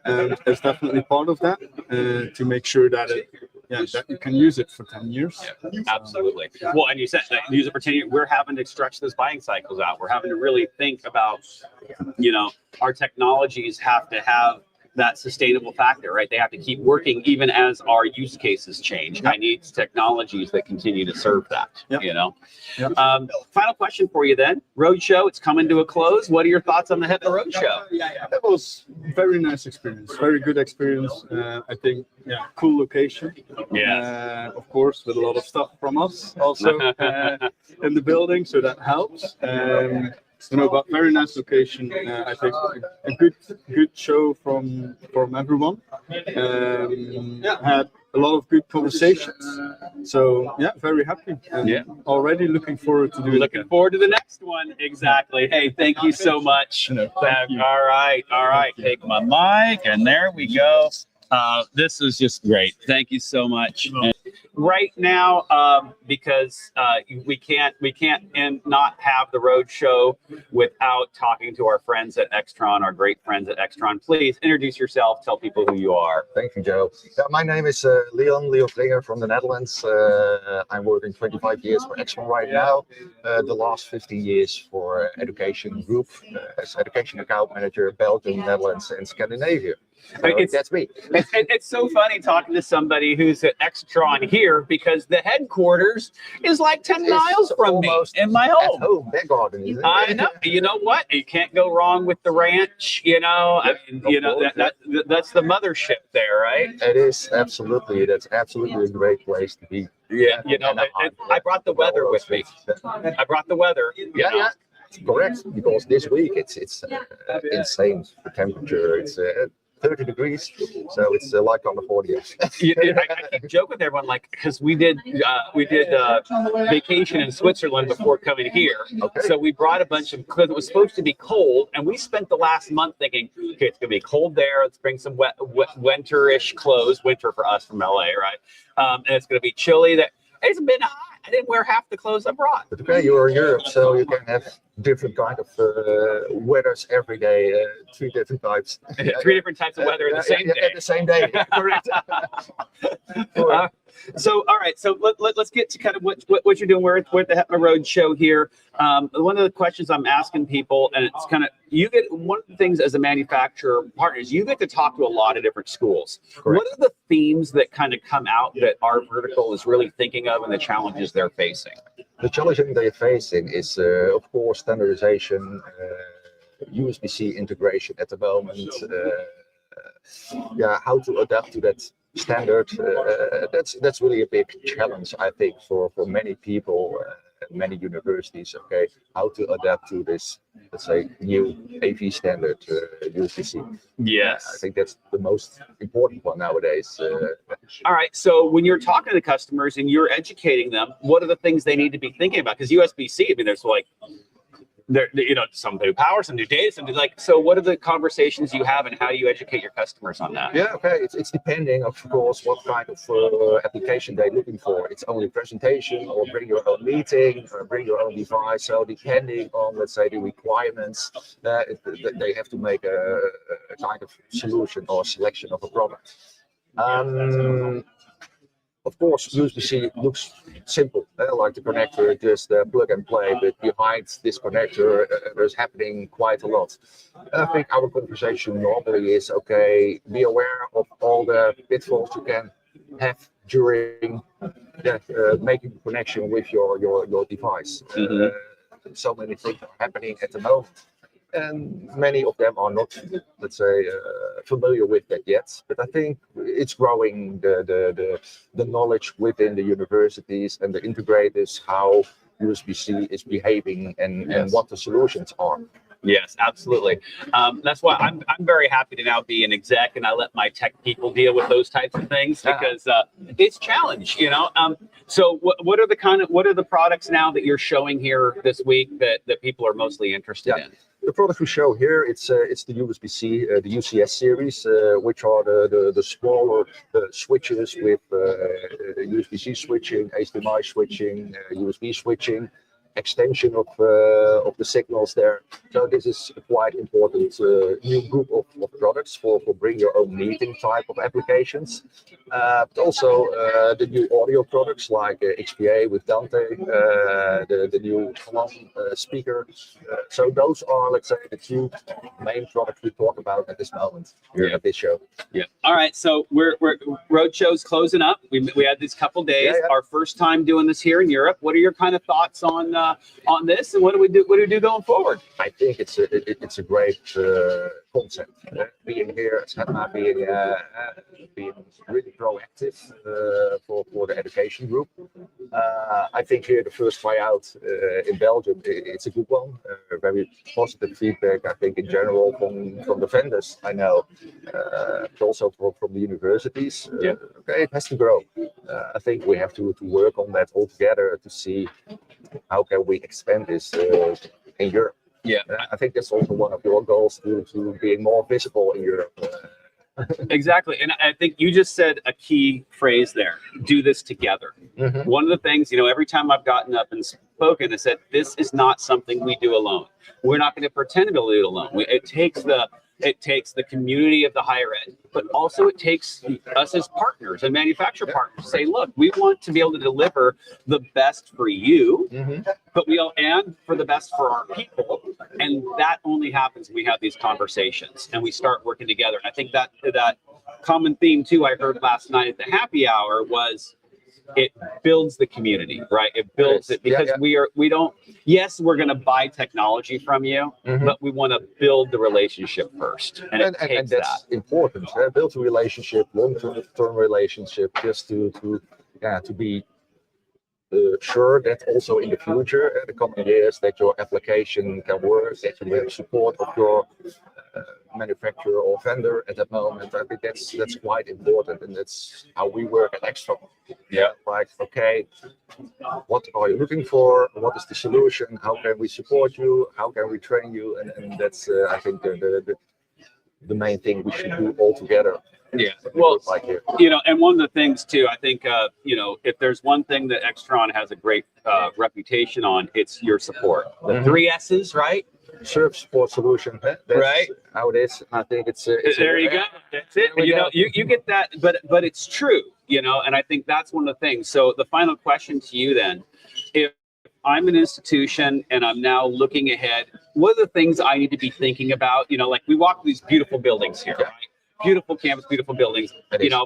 is definitely part of that to make sure that that you can use it for 10 years. Yeah, absolutely. Well, and you said that use it for 10 years. We're having to stretch those buying cycles out. We're having to really think about, our technologies have to have that sustainable factor, right? They have to keep working even as our use cases change. I need technologies that continue to serve that, Final question for you then. Roadshow, it's coming to a close. What are your thoughts on the HETMA Roadshow? That was very nice experience, very good experience. I think, cool location. Yes. Of course, with a lot of stuff from us also in the building, so that helps. But very nice location. I think a good show from everyone. Had a lot of good conversations. So very happy. And already looking forward to doing. Looking forward to the next one. Exactly. Hey, thank you so much. Thank you. All right. Take my mic, and there we go. This was just great. Thank you so much. And right now, because we can't not have the roadshow without talking to our friends at Extron, our great friends at Extron. Please introduce yourself. Tell people who you are. Thank you, Joe. My name is Leon Klinger from the Netherlands. I'm working 25 years for Extron right now. The last 15 years for Education Group as Education Account Manager, Belgium, Netherlands, and Scandinavia. So that's me. It's so funny talking to somebody who's at Extron here, because the headquarters is like 10 miles from me in my home. Back garden, isn't it? I know. You know what? You can't go wrong with the ranch. That's the mothership there, right? It is absolutely. That's absolutely a great place to be. Yeah, I brought the weather with me. I brought the weather. Yeah. Correct. Because this week it's insane. The temperature. It's 30 degrees, so it's like on the 40th. I keep joking with everyone, because we did vacation in Switzerland before coming here. Okay. So we brought a bunch of, because it was supposed to be cold, and we spent the last month thinking, okay, it's gonna be cold there. Let's bring some winter-ish clothes. Winter for us from LA, right? And it's gonna be chilly. It's been hot. I didn't wear half the clothes I brought. But okay, you're in Europe, so you can have different kind of weathers every day. 3 different types. 3 different types of weather in the same day. At the same day, correct. So, all right. So let's get to kind of what you're doing. We're at the HETMA Roadshow here. One of the questions I'm asking people, and it's kind of, one of the things as a manufacturer partners, you get to talk to a lot of different schools. Correct. What are the themes that kind of come out that our vertical is really thinking of, and the challenges they're facing? The challenge they're facing is, of course, standardization, USB-C integration at the moment. How to adapt to that standard. That's really a big challenge, I think, for many people, many universities. Okay, how to adapt to this, let's say, new AV standard, USB-C. Yes, I think that's the most important one nowadays. All right. So when you're talking to customers and you're educating them, what are the things they need to be thinking about? Because USB-C, there's some new power, some new data, some new, so what are the conversations you have, and how do you educate your customers on that? Yeah, okay. It's depending, of course, what kind of application they're looking for. It's only presentation, or bring your own meeting, or bring your own device. So depending on, let's say, the requirements, they have to make a kind of solution or selection of a product. Of course, USB-C looks simple, like the connector, just plug and play, but behind this connector, there's happening quite a lot. I think our conversation normally is, okay, be aware of all the pitfalls you can have during making the connection with your device. So many things are happening at the moment, and many of them are not, let's say, familiar with that yet. But I think it's growing, the knowledge within the universities and the integrators, how USB-C is behaving, and what the solutions are. Yes, absolutely. That's why I'm very happy to now be an exec, and I let my tech people deal with those types of things, because it's challenge, So what are the products now that you're showing here this week that people are mostly interested in? The products we show here, it's the USB-C, the UCS series, which are the smaller switches with USB-C switching, HDMI switching, USB switching. extension of the signals there. So this is a quite important new group of products for bring your own meeting type of applications. But also the new audio products like XPA with Dante, the new command speaker. So those are, let's say, the two main products we talk about at this moment here at this show. Yeah. All right. So we're Roadshow's closing up. We had these couple days. Yeah. Our first time doing this here in Europe. What are your kind of thoughts on this, and what do we do going forward? I think it's a great concept. Being here at HETMA, being really proactive for the education group. I think here the first tryout in Belgium, it's a good one. Very positive feedback. I think in general from the vendors I know, but also from the universities. Okay, it has to grow. I think we have to work on that all together to see how can we expand this in Europe. Yeah, I think that's also one of your goals to being more visible in Europe. Exactly. And I think you just said a key phrase there: do this together. Mm-hmm. One of the things, every time I've gotten up and spoken, I said, this is not something we do alone. We're not going to pretend to do it alone. It takes the community of the higher ed, but also it takes us as partners and manufacturer partners to say, look, we want to be able to deliver the best for you, but and for the best for our people. And that only happens when we have these conversations and we start working together. And I think that common theme too, I heard last night at the happy hour was, it builds the community, right? It builds it because we're going to buy technology from you, but we want to build the relationship first. And that's important. Build a relationship, long-term relationship, just to be sure that also in the future, the coming years, that your application can work, that you have support of your manufacturer or vendor at that moment. I think that's quite important, and that's how we work at Extra. Yeah. Like, okay, what are you looking for? What is the solution? How can we support you? How can we train you? And that's I think the main thing we should do all together. Yeah. Well, like here. And one of the things too, I think, if there's one thing that Extron has a great reputation on, it's your support. The 3 S's, right? Service, support, solution. That's right. How it is. I think it's there you go. That's it. You get that, but it's true, and I think that's one of the things. So the final question to you then, if I'm an institution and I'm now looking ahead, what are the things I need to be thinking about? Like we walk these beautiful buildings here, right? Beautiful campus, beautiful buildings.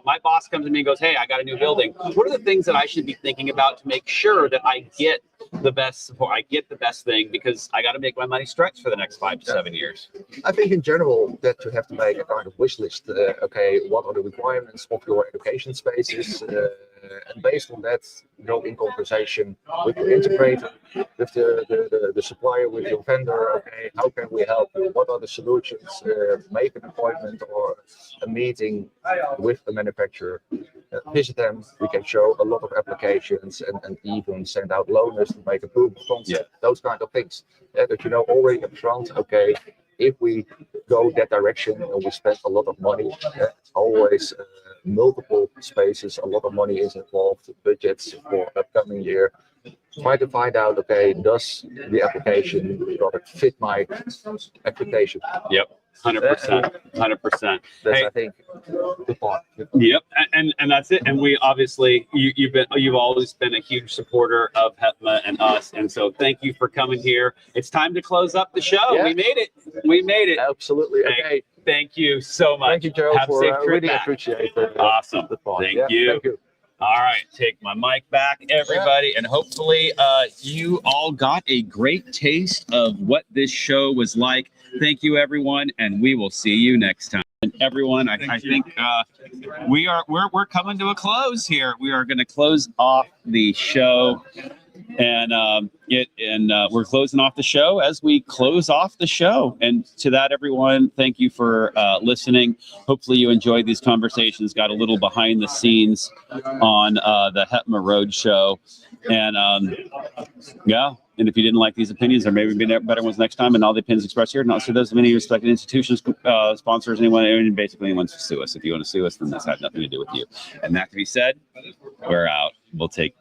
My boss comes to me and goes, hey, I got a new building. What are the things that I should be thinking about to make sure that I get the best support, I get the best thing, because I got to make my money stretch for the next 5 to 7 years? I think in general that you have to make a kind of wish list. Okay, what are the requirements of your education spaces? And based on that, in conversation with the integrator, with the supplier, with your vendor, okay, how can we help you? What are the solutions? Make an appointment or a meeting with the manufacturer. Visit them. We can show a lot of applications and even send out loaners to make a proof of concept. Those kind of things. That already up front, okay, if we go that direction and we spend a lot of money, always multiple spaces, a lot of money is involved, budgets for upcoming year. Try to find out, okay, does the application product fit my application? Yep. 100%. 100%. That's, I think, the part. Yep, and that's it. And we obviously, you've always been a huge supporter of HETMA and us, and so thank you for coming here. It's time to close up the show. Yeah. We made it. Absolutely. Okay. Thank you so much. Thank you, Joe. Have a safe trip really back. Appreciate it. Awesome. Thank you. Thank you. All right, take my mic back, everybody, and hopefully you all got a great taste of what this show was like. Thank you, everyone, and we will see you next time. And everyone, I think we're coming to a close here. We are going to close off the show, and we're closing off the show as we close off the show. And to that, everyone, thank you for listening. Hopefully you enjoyed these conversations, got a little behind the scenes on the HETMA Roadshow. And and if you didn't like these opinions, there may be better ones next time. And all the opinions expressed here, not so those of any respected institutions, sponsors, anyone, basically anyone to sue us. If you want to sue us, then this had nothing to do with you. And that to be said, we're out. We'll take